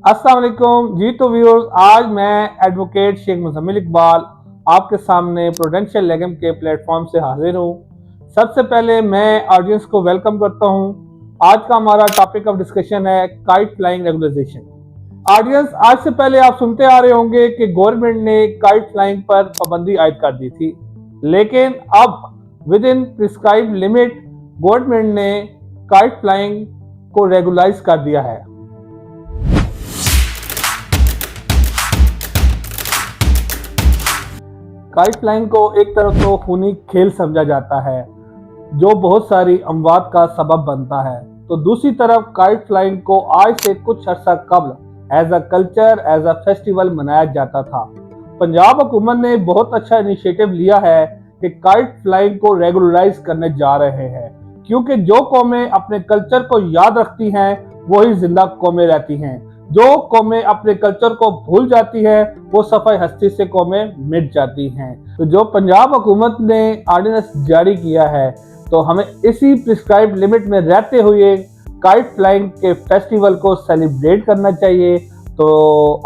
अस्सलाम वालेकुम जी। तो व्यूअर्स, आज मैं एडवोकेट शेख मुजम्मिल इकबाल आपके सामने प्रूडेंशियल लेगम के प्लेटफॉर्म से हाजिर हूँ। सबसे पहले मैं ऑडियंस को वेलकम करता हूँ। आज का हमारा टॉपिक ऑफ डिस्कशन है काइट फ्लाइंग रेगुलेशन। ऑडियंस, आज से पहले आप सुनते आ रहे होंगे कि गवर्नमेंट ने काइट फ्लाइंग पर पाबंदी आयद कर दी थी, लेकिन अब with in prescribe limit government ने काइट फ्लाइंग को रेगुलाइज कर दिया है। काइट फ्लाइंग को एक तरफ तो खूनी खेल समझा जाता है जो बहुत सारी अमवात का सबब बनता है, तो दूसरी तरफ काइट फ्लाइंग को आज से कुछ अर्सा कबल as a culture, as a festival मनाया जाता था। पंजाब हुकूमत ने बहुत अच्छा इनिशिएटिव लिया है कि काइट फ्लाइंग को रेगुलराइज करने जा रहे हैं, क्योंकि जो कौमें अपने कल्चर को याद रखती हैं वही जिंदा कौमें रहती हैं। जो कौमें अपने कल्चर को भूल जाती है वो सफाई हस्ती से कौमें मिट जाती हैं। तो जो पंजाब हुकूमत ने ऑर्डिनेंस जारी किया है, तो हमें इसी प्रिस्क्राइब लिमिट में रहते हुए काइट फ्लाइंग के फेस्टिवल को सेलिब्रेट करना चाहिए। तो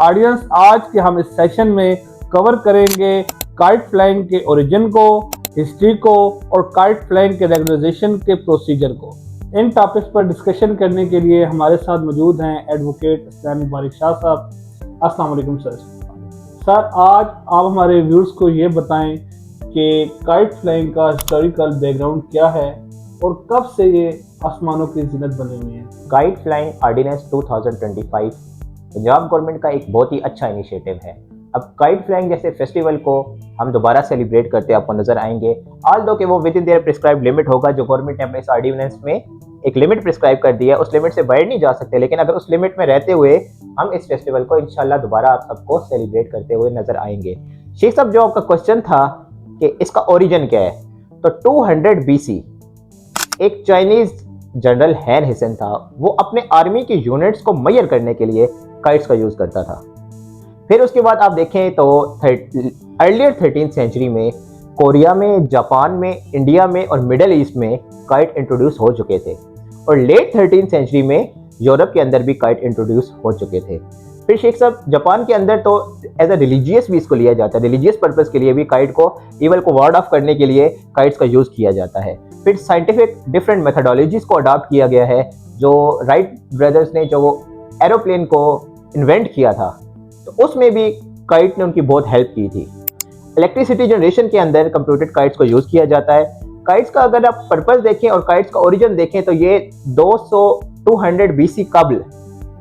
ऑडियंस, आज के हम इस सेशन में कवर करेंगे काइट फ्लाइंग के ओरिजिन को, हिस्ट्री को और काइट फ्लाइंग के रेगुलाइजेशन के प्रोसीजर को। इन टॉपिक्स पर डिस्कशन करने के लिए हमारे साथ मौजूद हैं एडवोकेट इस्लाम मुबारक शाह साहब। अस्सलाम वालेकुम सर। सर, आज आप हमारे व्यूअर्स को ये बताएं कि काइट फ्लाइंग का हिस्टोरिकल बैकग्राउंड क्या है और कब से ये आसमानों की जिन्नत बने हुए हैं। Kite flying ordinance 2025 Punjab government का एक बहुत ही अच्छा इनिशिएटिव है। अब काइट फ्लाइंग जैसे फेस्टिवल को हम दोबारा सेलिब्रेट करते आपको नजर आएंगे, ऑल दो कि वो with in their prescribe limit होगा। जो गवर्नमेंट ने अपने इस ऑर्डिनेंस में एक लिमिट प्रिस्क्राइब कर दी है, उस लिमिट से बाहर नहीं जा सकते, लेकिन अगर उस लिमिट में रहते हुए हम इस फेस्टिवल को इंशाल्लाह दोबारा आप सबको सेलिब्रेट करते हुए नजर आएंगे। शेख साहब, जो आपका क्वेश्चन था कि इसका ओरिजिन क्या है, तो 200 BC एक चाइनीज जनरल हैन हिसन था, वो अपने आर्मी की यूनिट्स को मेजर करने के लिए काइट्स का यूज करता था। फिर उसके बाद आप देखें तो अर्लियर 13th सेंचुरी में कोरिया में, जापान में, इंडिया में और मिडल ईस्ट में काइट इंट्रोड्यूस हो चुके थे, और लेट 13th सेंचुरी में यूरोप के अंदर भी काइट इंट्रोड्यूस हो चुके थे। फिर शेख साहब, जापान के अंदर तो एज अ रिलीजियस भी इसको लिया जाता है, रिलीजियस पर्पस के लिए भी काइट को, ईवल को वार्ड ऑफ करने के लिए काइट्स का यूज किया जाता है। फिर साइंटिफिक डिफरेंट मेथडोलॉजीज को अडॉप्ट किया गया है। जो राइट ब्रदर्स ने जो वो एरोप्लेन को इन्वेंट किया था, तो उसमें भी काइट ने उनकी बहुत हेल्प की थी। इलेक्ट्रिसिटी जनरेशन के अंदर कंप्यूटेड काइट्स को यूज किया जाता है। काइट्स का अगर आप पर्पस देखें और काइट्स का ओरिजिन देखें, तो ये 200 BC कबल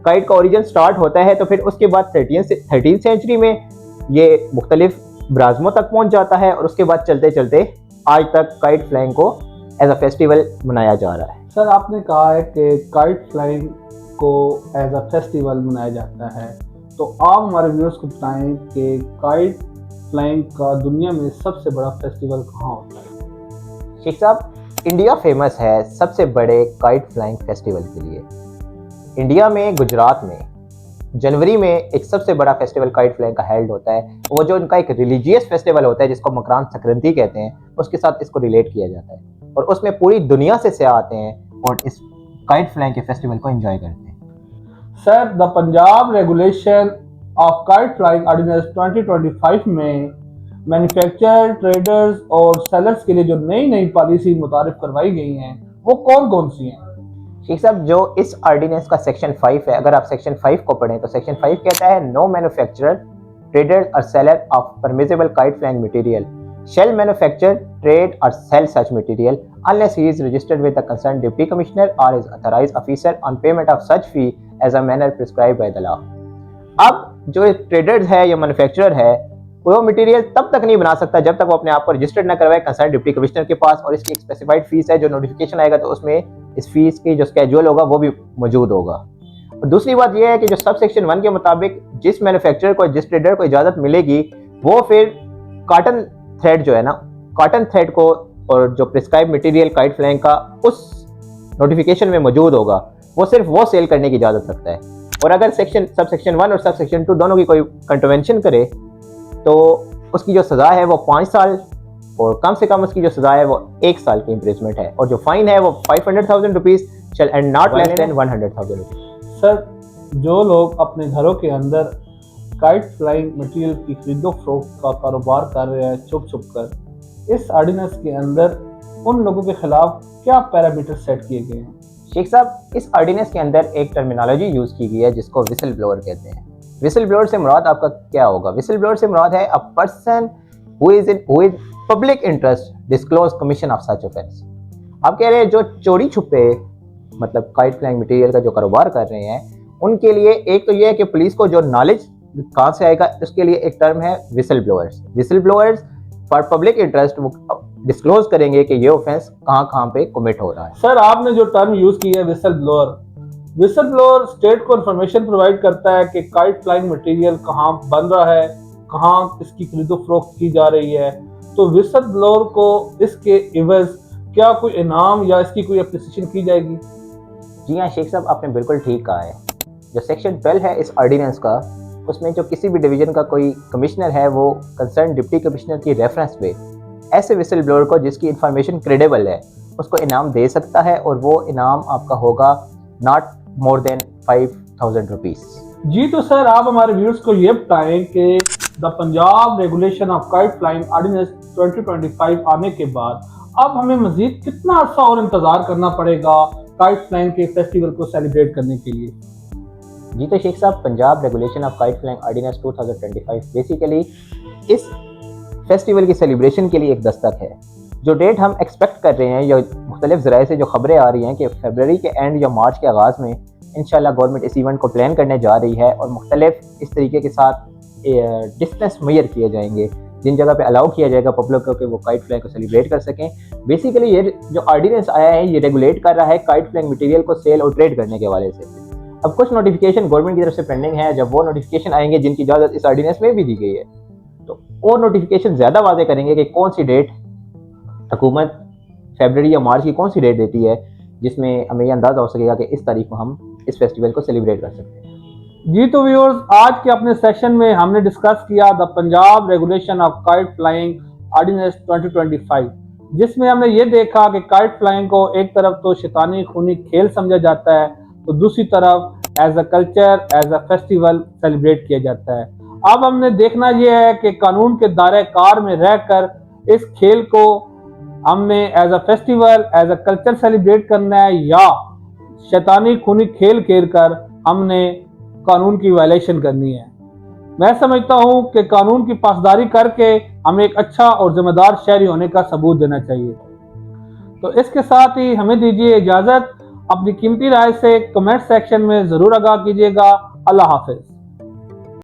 काइट का ओरिजिन स्टार्ट होता है। तो फिर उसके बाद 13th सेंचुरी में ये मुख्तलिफ ब्राज़मों तक पहुंच जाता है, और उसके बाद चलते चलते आज तक काइट फ्लाइंग को एज अ फेस्टिवल मनाया जा रहा है। सर, आपने कहा है कि काइट फ्लाइंग को एज अ फेस्टिवल मनाया जाता है, तो आप हमारे व्यूअर्स को बताएं कि काइट फ्लाइंग का दुनिया में सबसे बड़ा फेस्टिवल कहाँ होता है। शेख साहब, इंडिया फेमस है सबसे बड़े काइट फ्लाइंग फेस्टिवल के लिए। इंडिया में गुजरात में जनवरी में एक सबसे बड़ा फेस्टिवल काइट फ्लाइंग का हेल्ड होता है। वो जो उनका एक रिलीजियस फेस्टिवल होता है जिसको मकरान संक्रांति कहते हैं, उसके साथ इसको रिलेट किया जाता है, और उसमें पूरी दुनिया से सयाह आते हैं और इस काइट फ्लाइंग के फेस्टिवल को एंजॉय करते हैं। Sir, the Punjab regulation of kite flying ordinance 2025 में मैन्युफैक्चरर, ट्रेडर्स और सेलर्स के लिए जो नई नई पॉलिसी मुतारिफ करवाई गई हैं, वो कौन कौन सी हैं। शेख साहब, जो इस ऑर्डिनेंस का सेक्शन 5 है, अगर आप सेक्शन 5 को पढ़ें तो सेक्शन 5 कहता है नो मैन्युफैक्चरर, ट्रेडर और seller of permissible kite flying material shall manufacture, trade or sell such material unless he is registered with the concerned deputy commissioner or is authorized officer on payment of such fee as a manner prescribed by the law। अब जो traders है या manufacturer है, वो material तब तक नहीं बना सकता जब तक वो अपने आप को रजिस्टर्ड ना करवाए कंसर्न डिप्टी कमिश्नर के पास, और इसकी एक स्पेसिफाइड फीस है। जो नोटिफिकेशन आएगा तो उसमें इस फीस की जो स्केड्यूल होगा वो भी मौजूद होगा। और दूसरी बात यह है कि जो सब सेक्शन 1 के मुताबिक जिस मैन्युफैक्चरर को, जिस ट्रेडर को इजाजत मिलेगी, वो फिर कॉटन थ्रेड जो है ना, कॉटन थ्रेड को और जो प्रिस्क्राइब मटेरियल काइट फ्लाइंग का उस नोटिफिकेशन में मौजूद होगा, वो सिर्फ वो सेल करने की इजाजत रखता है। और अगर सब सेक्शन 1 और सब सेक्शन 2 दोनों की कोई कंट्रोवेंशन करे तो उसकी जो सज़ा है वो 5 साल, और कम से कम उसकी जो सज़ा है वो 1 साल की इम्प्रिजमेंट है, और जो फाइन है वो 500,000 rupees and not less than 100,000 rupees. Sir, जो लोग अपने घरों के अंदर काइट फ्लाइंग मटेरियल की खरीदो फरोख्त का कारोबार कर रहे हैं छुप छुप कर, इस ऑर्डिनेंस के अंदर उन लोगों के खिलाफ क्या पैरामीटर सेट किए गए हैं? शेख साहब, इस ऑर्डिनेंस के अंदर एक टर्मिनोलॉजी यूज़ की गई है जिसको विसल ब्लोअर कहते हैं। विसल ब्लोअर से मुराद आपका क्या होगा? विसल ब्लोअर से मुराद है a person who is public interest disclose commission of such offence. आप कह रहे हैं जो चोरी छुपे मतलब काइट फ्लाइंग मटेरियल का जो कारोबार कर रहे हैं उनके लिए एक तो ये है कि पुलिस को जो नॉलेज कहाँ से आएगा, उसके लिए एक टर्म है whistle blowers. Whistle blowers for public interest disclose करेंगे कि ये ऑफेंस कहाँ कहाँ पे कमिट हो रहा है। सर, आपने जो टर्म यूज की है विसल ब्लोअर स्टेट को इंफॉर्मेशन प्रोवाइड करता है कि काइट फ्लाइंग मटेरियल कहाँ बन रहा है, कहाँ इसकी खरीदो फरोख्त की जा रही है। तो विसल ब्लोअर को इसके इवज क्या कोई इनाम या इसकी कोई एप्रिसिएशन की जाएगी? जी हाँ शेख साहब, आपने बिल्कुल ठीक कहा है। जो सेक्शन 12 है इस ऑर्डिनेंस का, उसमें जो किसी भी डिवीजन का कोई कमिश्नर है वो कंसर्न डिप्टी कमिश्नर की रेफरेंस पे ऐसे विसल ब्लोअर को जिसकी इंफॉर्मेशन क्रेडिबल है उसको इनाम दे सकता है, और वो इनाम आपका होगा नॉट मोर देन 5000 रुपीज़। जी तो सर, आप हमारे व्यूअर्स को ये बताएं कि the Punjab regulation of kite flying ordinance 2025 आने के बाद अब हमें मजीद कितना अर्सा और इंतजार करना पड़ेगा काइट फ्लाइंग के फेस्टिवल को सेलिब्रेट करने के लिए? जी तो Sheikh sahab, Punjab regulation of kite flying ordinance 2025 basically इस फेस्टिवल की सेलिब्रेशन के लिए एक दस्तक है। जो डेट हम एक्सपेक्ट कर रहे हैं या मुख्तलिफ ज़राए से जो खबरें आ रही हैं कि फरवरी के एंड या मार्च के आगाज़ में इंशाल्लाह गवर्नमेंट इस इवेंट को प्लान करने जा रही है, और मुख्तलिफ इस तरीके के साथ डिस्टेंस मुहैया किए जाएंगे जिन जगह पे अलाउ किया जाएगा पब्लिक को कि वो काइट फ्लाइंग को सेलिब्रेट कर सकें। बेसिकली ये जो ऑर्डिनेंस आया है ये रेगुलेट कर रहा है काइट फ्लाइंग मटेरियल को सेल और ट्रेड करने के हवाले से। अब कुछ नोटिफिकेशन गवर्नमेंट की तरफ से पेंडिंग है, जब वो नोटिफिकेशन आएंगे जिनकी इजाज़त इस ऑर्डिनेंस में भी दी गई है तो वो नोटिफिकेशन ज़्यादा वाज़ेह करेंगे कि कौन सी डेट हुकूमत फरवरी या मार्च की कौन सी डेट देती है जिसमें हमें यह अंदाज़ा हो सकेगा कि इस तारीख को हम इस फेस्टिवल को सेलिब्रेट कर सकते हैं। जी तो व्यूअर्स, आज के अपने सेशन में हमने डिस्कस किया the Punjab regulation of kite flying ordinance 2025, जिसमें हमने ये देखा कि काइट फ्लाइंग को एक तरफ तो शैतानी खूनी खेल समझा जाता है तो दूसरी तरफ as a culture, as a festival celebrate किया जाता है। अब हमने देखना यह है कि कानून के दायरे कार में रहकर इस खेल को हमने as a festival, as a culture celebrate करना है या शैतानी खूनी खेल खेल कर हमने कानून की वायलेशन करनी है। मैं समझता हूं कि कानून की पासदारी करके हमें एक अच्छा और जिम्मेदार शहरी होने का सबूत देना चाहिए। तो इसके साथ ही हमें दीजिए इजाजत। अपनी कीमती राय से कमेंट सेक्शन में जरूर आगाह कीजिएगा। अल्लाह हाफिज।